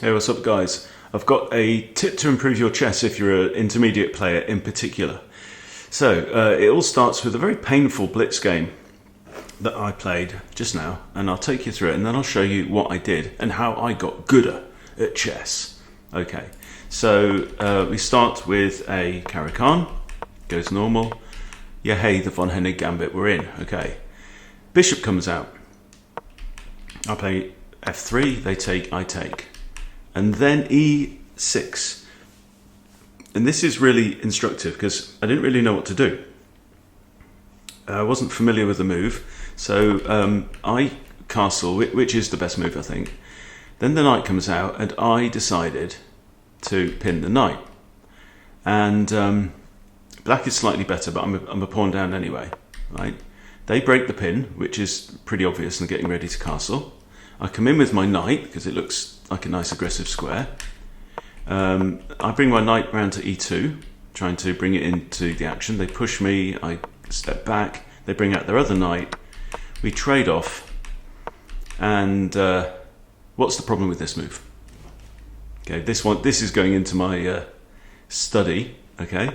Hey, what's up guys? I've got a tip to improve your chess if you're an intermediate player in particular. So it all starts with a very painful blitz game that I played just now, and I'll take you through it and then I'll show you what I did and how I got gooder at chess. Okay, so we start with a Caro-Kann, goes normal. Yeah, hey, the von Hennig gambit, we're in. Okay, bishop comes out. I play f3, they take, I take. And then e6. And this is really instructive because I didn't really know what to do. I wasn't familiar with the move, so I castle, which is the best move, I think. Then the knight comes out, and I decided to pin the knight. And black is slightly better, but I'm a pawn down anyway, right? They break the pin, which is pretty obvious, and getting ready to castle. I come in with my knight because it looks like a nice aggressive square. I bring my knight round to e2, trying to bring it into the action. They push me, I step back, they bring out their other knight, we trade off, and what's the problem with this move? Okay, this is going into my study, okay?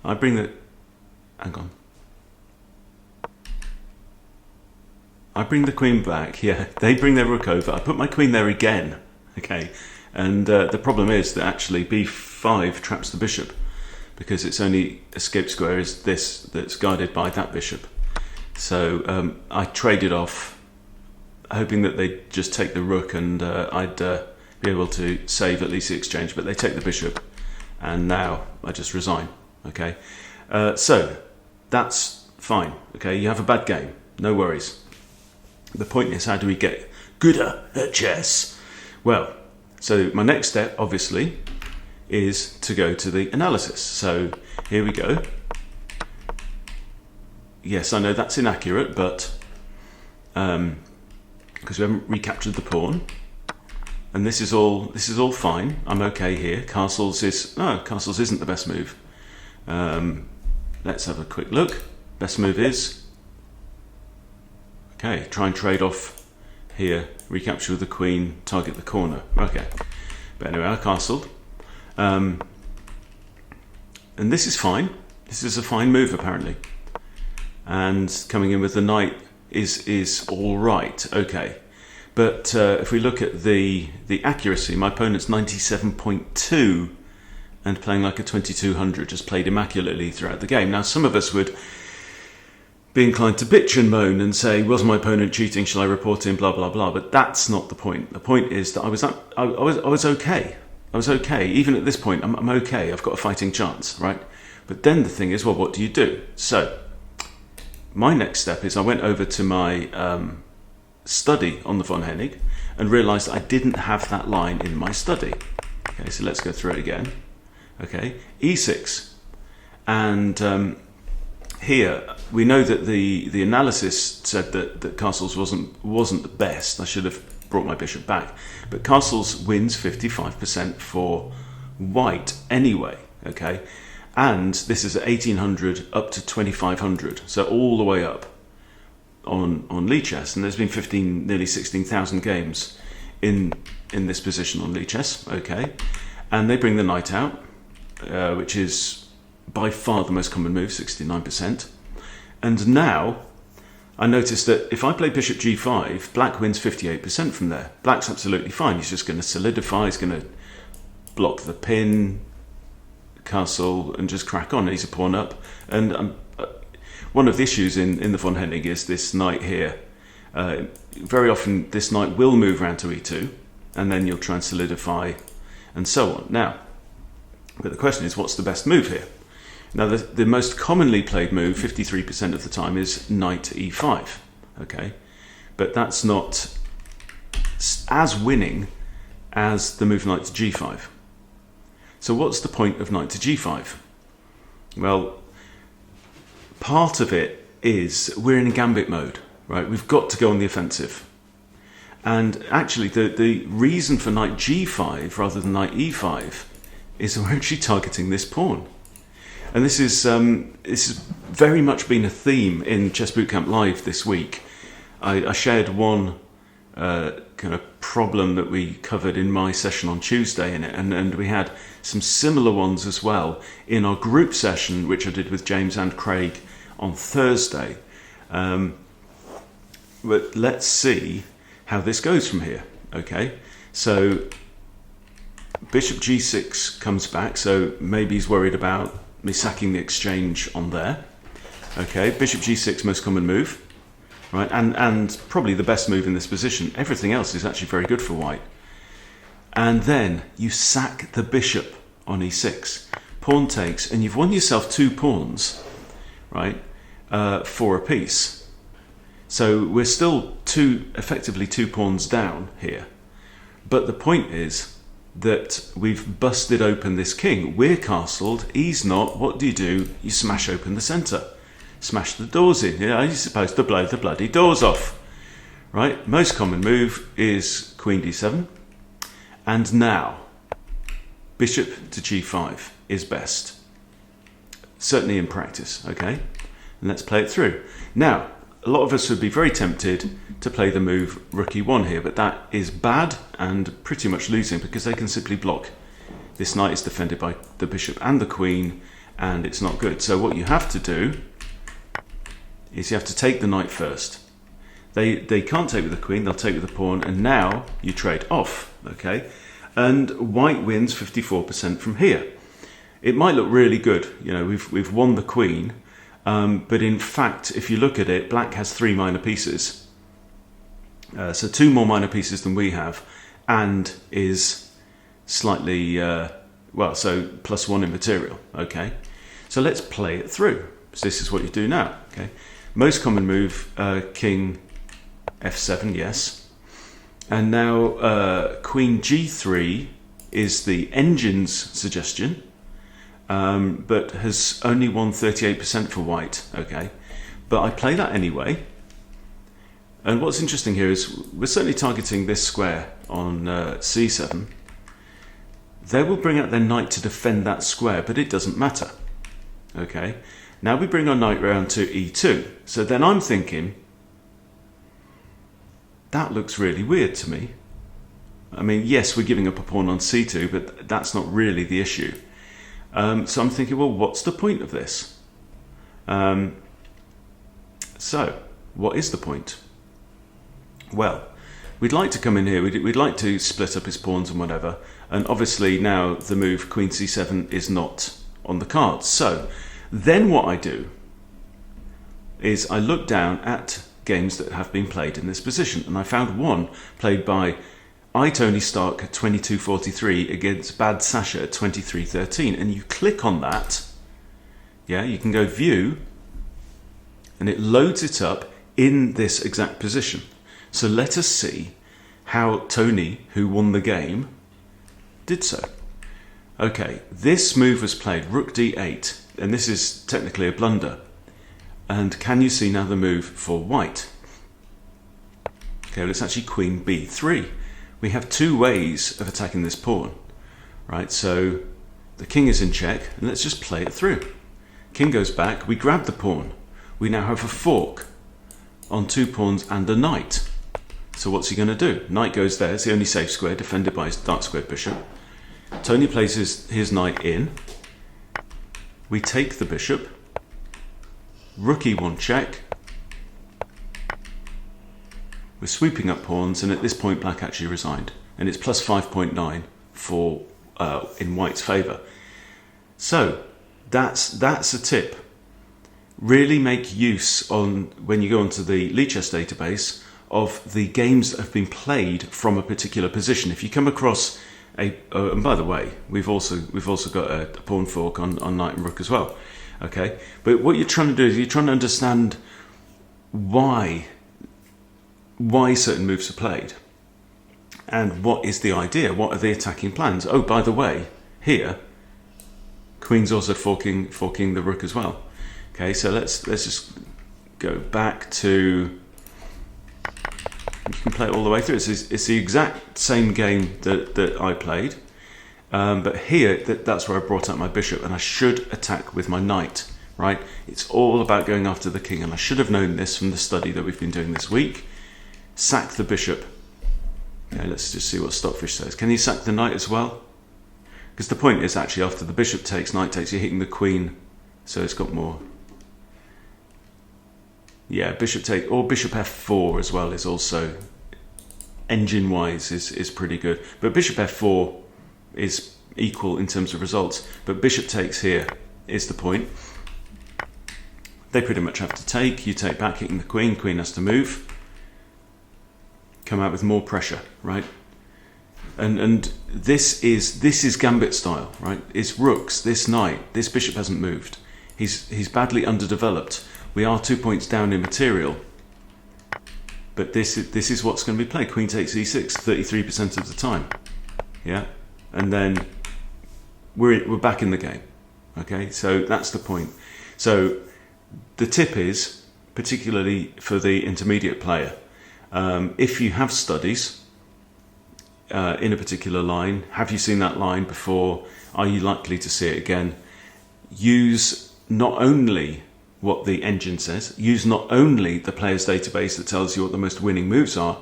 I bring the, hang on. I bring the queen back, yeah, they bring their rook over, I put my queen there again, okay, and the problem is that actually b5 traps the bishop, because its only escape square is this that's guarded by that bishop. So I traded off, hoping that they'd just take the rook and I'd be able to save at least the exchange, but they take the bishop, and now I just resign, okay. So that's fine, okay, you have a bad game, no worries. The point is, how do we get gooder at chess? Well, so my next step, obviously, is to go to the analysis. So here we go. Yes, I know that's inaccurate, but because we haven't recaptured the pawn, and this is all fine. I'm okay here. Castles isn't the best move. Let's have a quick look. Best move is. Okay, try and trade off here, recapture with the queen, target the corner. Okay, but anyway, I castled. And this is fine. This is a fine move, apparently. And coming in with the knight is all right, okay. But if we look at the accuracy, my opponent's 97.2 and playing like a 2200, just played immaculately throughout the game. Now, some of us would be inclined to bitch and moan and say, was my opponent cheating, shall I report him, blah, blah, blah. But that's not the point. The point is that I was okay. I was okay. Even at this point, I'm okay. I've got a fighting chance, right? But then the thing is, well, what do you do? So my next step is I went over to my study on the von Hennig and realized I didn't have that line in my study. Okay, so let's go through it again. Okay, e6. And here we know that the analysis said that castles wasn't the best. I should have brought my bishop back, but castles wins 55% for white anyway, okay, and this is at 1800 up to 2500, so all the way up on Lichess, and there's been nearly 16,000 games in this position on Lichess, okay, and they bring the knight out, which is by far the most common move, 69%. And now I noticed that if I play bishop g5, black wins 58% from there. Black's absolutely fine. He's just going to solidify, he's going to block the pin, castle, and just crack on. He's a pawn up. And one of the issues in the von Hennig is this knight here. Very often this knight will move round to e2, and then you'll try and solidify, and so on. Now, but the question is, what's the best move here? Now, the most commonly played move, 53% of the time, is knight to e5, okay? But that's not as winning as the move knight to g5. So what's the point of knight to g5? Well, part of it is we're in gambit mode, right? We've got to go on the offensive. And actually, the reason for knight g5 rather than knight e5 is that we're actually targeting this pawn. And this is very much been a theme in Chess Bootcamp Live this week. I shared one kind of problem that we covered in my session on Tuesday in it, and we had some similar ones as well in our group session, which I did with James and Craig on Thursday. But let's see how this goes from here. Okay, so bishop g6 comes back, so maybe he's worried about me sacking the exchange on there. Okay, bishop g6, most common move, right, and probably the best move in this position. Everything else is actually very good for white. And then you sack the bishop on e6. Pawn takes, and you've won yourself 2 pawns, right, for a piece. So we're still effectively 2 pawns down here. But the point is that we've busted open this king. We're castled, he's not. What do? You smash open the centre. Smash the doors in. You're supposed to blow the bloody doors off. Right? Most common move is queen d7. And now, bishop to g5 is best. Certainly in practice, okay? And let's play it through. Now, a lot of us would be very tempted to play the move rook e1 here, but that is bad and pretty much losing because they can simply block. This knight is defended by the bishop and the queen, and it's not good. So what you have to do is you have to take the knight first. They can't take with the queen, they'll take with the pawn, and now you trade off, okay? And white wins 54% from here. It might look really good, you know, we've won the queen, but in fact, if you look at it, black has 3 minor pieces. So 2 more minor pieces than we have, and is slightly, well, so +1 in material, okay? So let's play it through. So this is what you do now, okay? Most common move, king f7, yes. And now queen g3 is the engine's suggestion. But has only won 38% for white, okay? But I play that anyway. And what's interesting here is we're certainly targeting this square on c7. They will bring out their knight to defend that square, but it doesn't matter, okay? Now we bring our knight round to e2. So then I'm thinking, that looks really weird to me. I mean, yes, we're giving up a pawn on c2, but that's not really the issue. So I'm thinking, well, what's the point of this? So, what is the point? Well, we'd like to come in here, we'd like to split up his pawns and whatever, and obviously now the move queen c7 is not on the cards. So, then what I do is I look down at games that have been played in this position, and I found one played by Tony Stark at 22:43 against Bad Sasha at 23:13, and you click on that, yeah, you can go view, and it loads it up in this exact position. So let us see how Tony, who won the game, did so. Okay, this move was played rook d8, and this is technically a blunder. And can you see now the move for white? Okay, well, it's actually queen b3. We have 2 ways of attacking this pawn, right? So the king is in check, and let's just play it through. King goes back, we grab the pawn. We now have a fork on 2 pawns and a knight. So what's he going to do? Knight goes there, it's the only safe square, defended by his dark squared bishop. Tony places his knight in. We take the bishop. Rook e1 check. We're sweeping up pawns, and at this point black actually resigned, and it's plus 5.9 for in white's favour. So that's a tip. Really make use on when you go onto the Lichess database of the games that have been played from a particular position. If you come across and by the way, we've also got a pawn fork on knight and rook as well. Okay, but what you're trying to do is you're trying to understand why certain moves are played, and what is the idea, what are the attacking plans. Oh, by the way, here queen's also forking the rook as well. Okay, so let's just go back to, you can play it all the way through. It's the exact same game that I played, but here that's where I brought out my bishop, and I should attack with my knight, right? It's all about going after the king, and I should have known this from the study that we've been doing this week. Sack the bishop Yeah, let's just see what Stockfish says. Can you sack the knight as well? Because the point is actually after the bishop takes, knight takes, you're hitting the queen, so it's got more. Yeah, bishop take, or bishop f4 as well is also, engine-wise, is pretty good. But bishop f4 is equal in terms of results. But bishop takes here is the point. They pretty much have to take. You take back, hitting the queen. Queen has to move. Come out with more pressure, right? And this is gambit style, right? It's rooks. This knight, this bishop hasn't moved. He's badly underdeveloped. We are 2 points down in material, but this is what's going to be played. Queen takes e6 33% of the time, yeah, and then we're back in the game. Okay, so that's the point. So the tip is, particularly for the intermediate player, if you have studies in a particular line, have you seen that line before? Are you likely to see it again? Use not only what the engine says, use not only the player's database that tells you what the most winning moves are,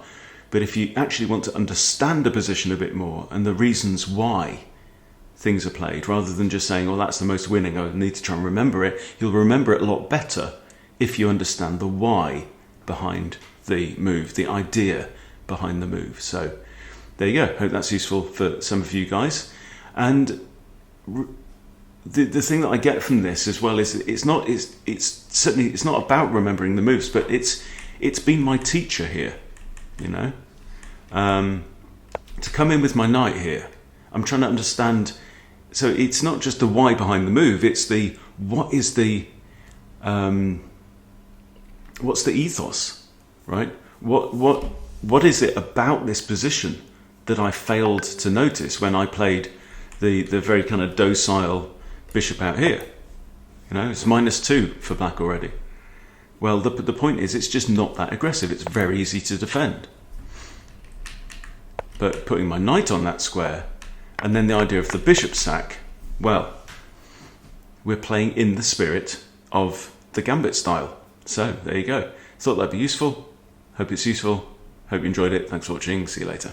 but if you actually want to understand a position a bit more and the reasons why things are played, rather than just saying, oh, that's the most winning, I need to try and remember it, you'll remember it a lot better if you understand the why behind the move, the idea behind the move. So there you go. Hope that's useful for some of you guys. And the thing that I get from this as well is it's certainly not about remembering the moves, but it's been my teacher here, you know. To come in with my knight here, I'm trying to understand. So it's not just the why behind the move; it's the what is the what's the ethos, right? What is it about this position that I failed to notice when I played the very kind of docile bishop out here? You know, it's -2 for black already. Well, the point is, it's just not that aggressive. It's very easy to defend. But putting my knight on that square, and then the idea of the bishop sack, well, we're playing in the spirit of the gambit style. So there you go. Thought that'd be useful. Hope it's useful. Hope you enjoyed it. Thanks for watching. See you later.